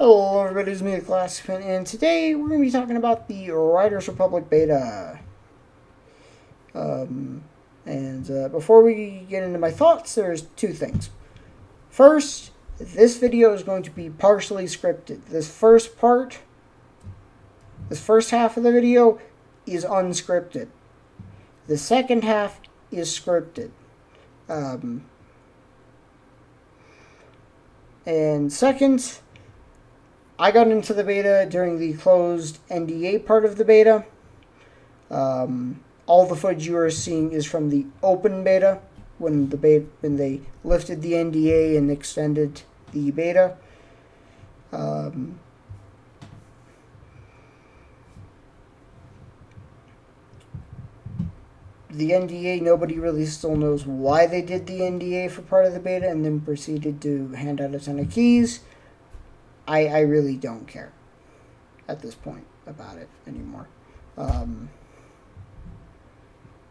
Hello everybody, it's me, the Classic Fan, and today we're going to be talking about the Riders Republic beta. Before we get into my thoughts, there's two things. First, this video is going to be partially scripted. This first half of the video is unscripted. The second half is scripted. And second, I got into the beta during the closed NDA part of the beta. All the footage you are seeing is from the open beta when they lifted the NDA and extended the beta. The NDA, nobody really still knows why they did the NDA for part of the beta and then proceeded to hand out a ton of keys. I really don't care at this point about it anymore.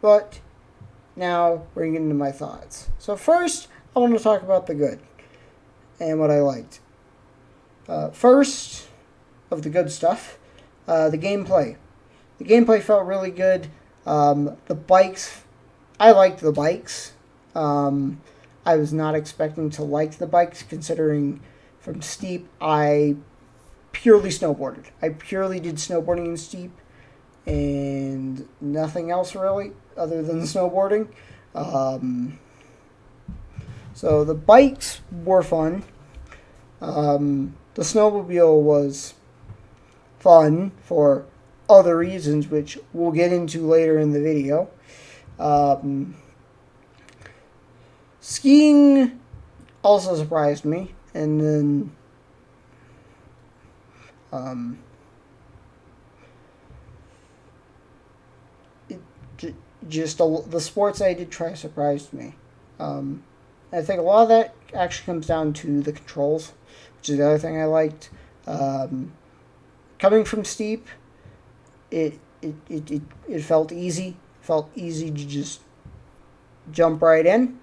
But now we're getting into my thoughts. So first, I want to talk about the good and what I liked. First of the good stuff, the gameplay. The gameplay felt really good. The bikes, I liked the bikes. I was not expecting to like the bikes, considering from Steep, I purely snowboarded. I purely did snowboarding in Steep and nothing else really other than snowboarding. So the bikes were fun. The snowmobile was fun for other reasons, which we'll get into later in the video. Skiing also surprised me. And then, the sports I did try surprised me. I think a lot of that actually comes down to the controls, which is the other thing I liked. Coming from Steep, it felt easy. Felt easy to just jump right in.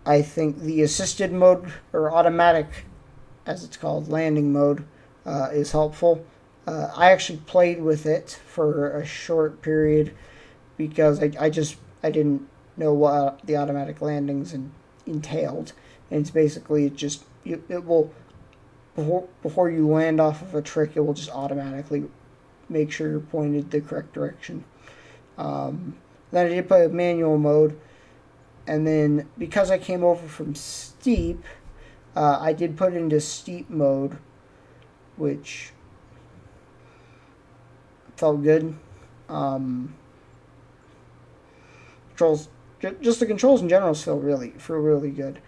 I think the assisted mode, or automatic, as it's called, landing mode, is helpful. I actually played with it for a short period because I didn't know what the automatic landings entailed. And it's basically it will, before you land off of a trick, it will just automatically make sure you're pointed the correct direction. Then I did play with manual mode. And then, because I came over from Steep, I did put it into Steep mode, which felt good. Controls, just the controls in general feel really good.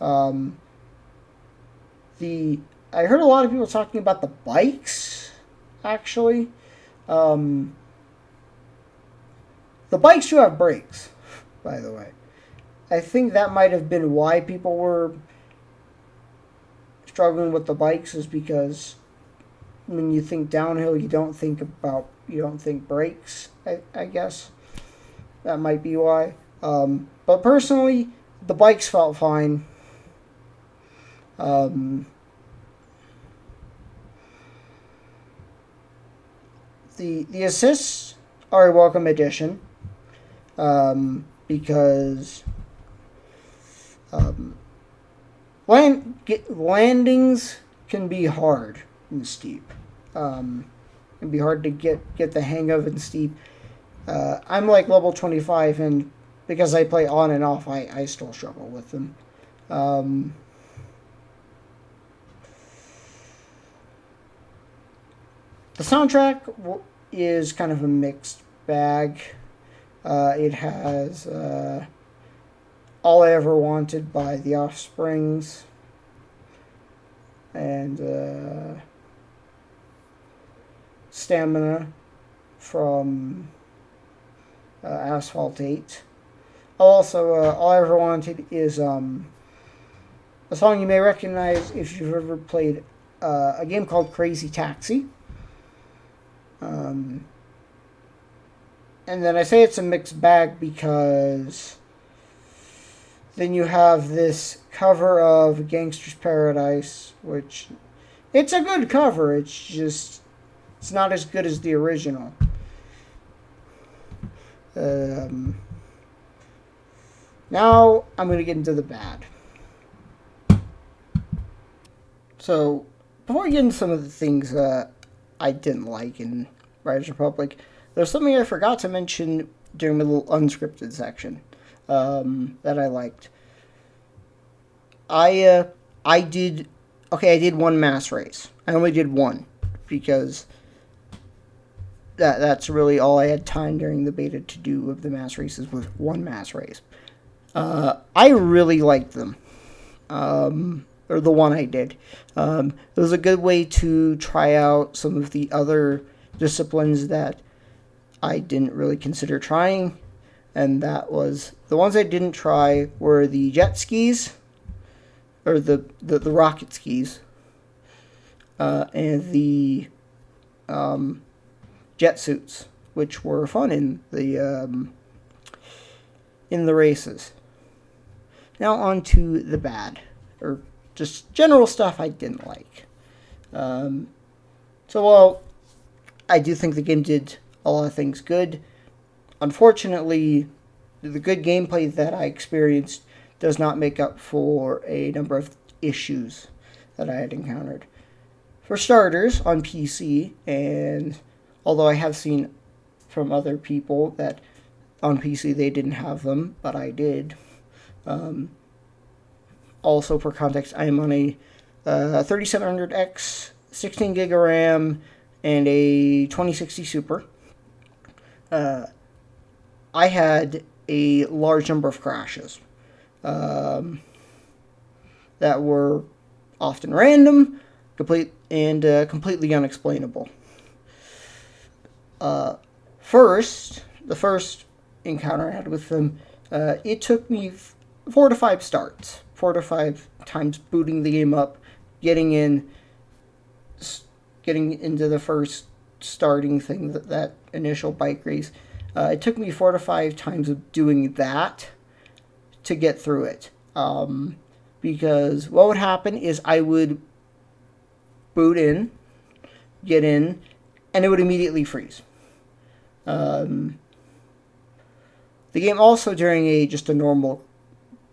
I heard a lot of people talking about the bikes, actually. The bikes do have brakes, by the way. I think that might have been why people were struggling with the bikes, is because when you think downhill, you don't think brakes, I guess. That might be why. But personally, the bikes felt fine. The assists are a welcome addition, because landings can be hard in Steep. It can be hard to get the hang of in Steep. I'm like level 25, and because I play on and off, I still struggle with them. The soundtrack is kind of a mixed bag. It has All I Ever Wanted by The Offsprings, and Stamina from Asphalt 8. Also, All I Ever Wanted is a song you may recognize if you've ever played a game called Crazy Taxi. And then I say it's a mixed bag because then you have this cover of Gangster's Paradise, which it's a good cover. It's not as good as the original. Now I'm going to get into the bad. So before I get into some of the things I didn't like in Riders Republic, there's something I forgot to mention during my little unscripted section that I liked. I did one mass race. I only did one because that's really all I had time during the beta to do of the mass races was one mass race. I really liked them, or the one I did. It was a good way to try out some of the other disciplines that I didn't really consider trying, and that was the ones I didn't try were the jet skis, or the rocket skis, and the jet suits, which were fun in the races. Now on to the bad, or just general stuff I didn't like. So while I do think the game did a lot of things good, unfortunately, the good gameplay that I experienced does not make up for a number of issues that I had encountered. For starters, on PC, and although I have seen from other people that on PC they didn't have them, but I did. Also, for context, I am on a 3700X, 16 gig of RAM, and a 2060 Super. I had a large number of crashes that were often random, completely unexplainable. The first encounter I had with them, it took me 4 to 5 starts, 4 to 5 times booting the game up, getting into the first starting thing, that initial bike race. It took me 4 to 5 times of doing that to get through it. Because what would happen is I would boot in, get in, and it would immediately freeze. The game also, during just a normal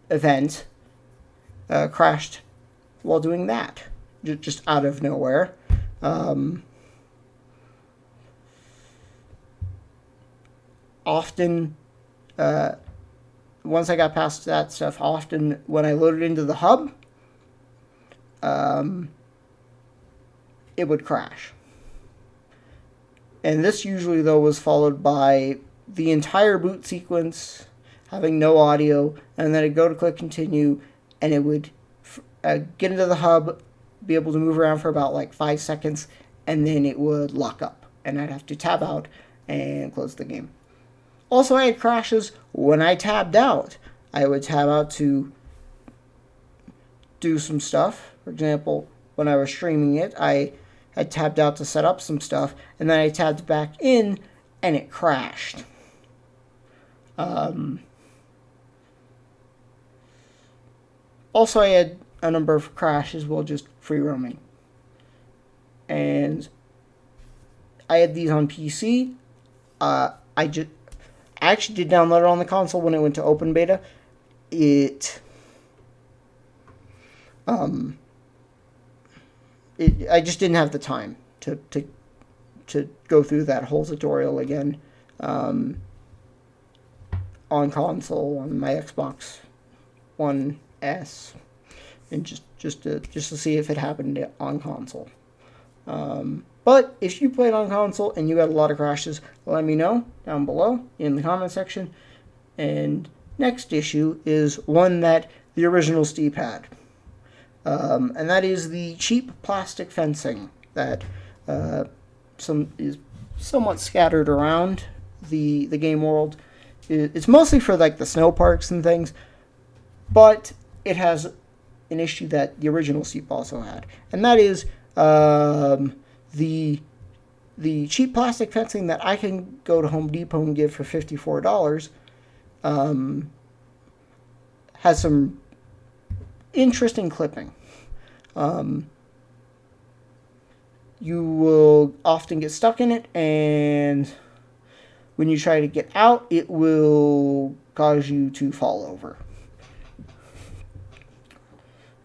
event, crashed while doing that, just out of nowhere. Often, once I got past that stuff, often when I loaded into the hub, it would crash. And this usually, though, was followed by the entire boot sequence having no audio, and then I'd go to click continue, and it would get into the hub, be able to move around for about like 5 seconds, and then it would lock up, and I'd have to tab out and close the game. Also, I had crashes when I tabbed out. I would tab out to do some stuff. For example, when I was streaming it, I had tabbed out to set up some stuff, and then I tabbed back in, and it crashed. Also, I had a number of crashes while just free roaming. And I had these on PC. I actually did download it on the console when it went to open beta. I just didn't have the time to go through that whole tutorial again on console, on my Xbox One S, and just to see if it happened on console. But if you played on console and you got a lot of crashes, let me know down below in the comment section. And next issue is one that the original Steve had. And that is the cheap plastic fencing that is somewhat scattered around the game world. It's mostly for like the snow parks and things, but it has an issue that the original Steep also had, and that is the cheap plastic fencing that I can go to Home Depot and get for $54 has some interesting clipping. You will often get stuck in it, and when you try to get out, it will cause you to fall over.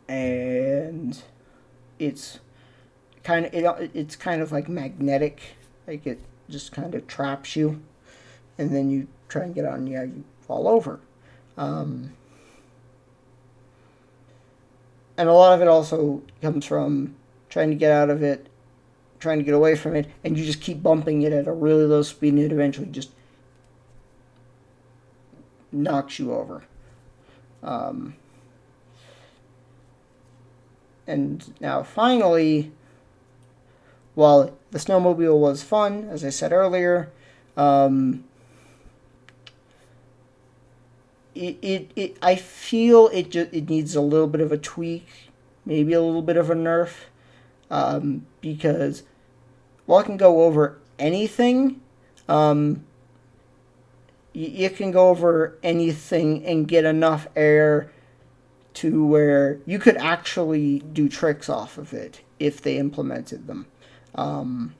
And it's kind of like magnetic, like it just kind of traps you, and then you try and get out, and you fall over. And a lot of it also comes from trying to get out of it, trying to get away from it, and you just keep bumping it at a really low speed, and it eventually just knocks you over. And now finally, while the snowmobile was fun, as I said earlier, I feel it needs a little bit of a tweak, maybe a little bit of a nerf, because while it can go over anything, it can go over anything and get enough air to where you could actually do tricks off of it if they implemented them. And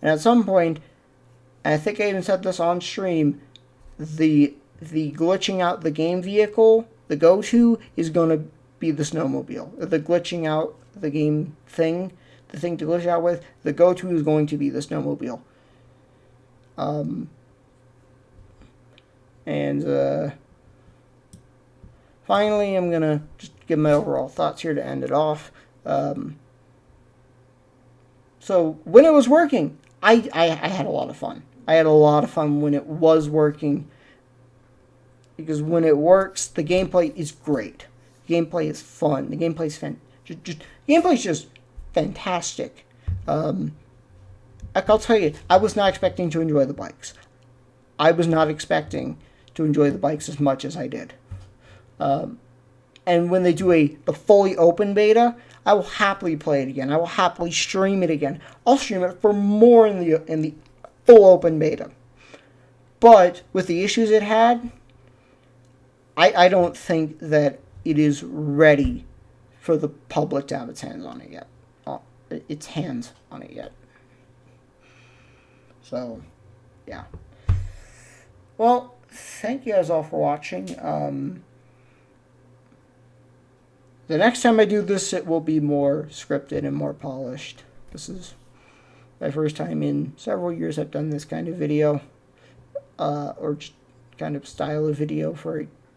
at some point, and I think I even said this on stream, the glitching out the game vehicle, the go-to, is going to be the snowmobile. The glitching out the game thing, the thing to glitch out with, the go-to is going to be the snowmobile. Finally, I'm going to just give my overall thoughts here to end it off. So when it was working, I had a lot of fun. I had a lot of fun when it was working, because when it works, the gameplay is great. The gameplay is fun. The gameplay is gameplay is just fantastic. I'll tell you, I was not expecting to enjoy the bikes. I was not expecting to enjoy the bikes as much as I did. And when they do the fully open beta, I will happily play it again. I will happily stream it again. I'll stream it for more in the full open beta. But with the issues it had, I don't think that it is ready for the public to have its hands on it yet. So, yeah. Well, thank you guys all for watching. The next time I do this, it will be more scripted and more polished. This is my first time in several years I've done this kind of video, or just kind of style of video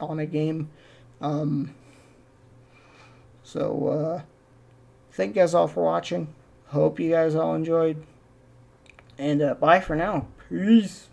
on a game. Thank you guys all for watching. Hope you guys all enjoyed. And bye for now. Peace.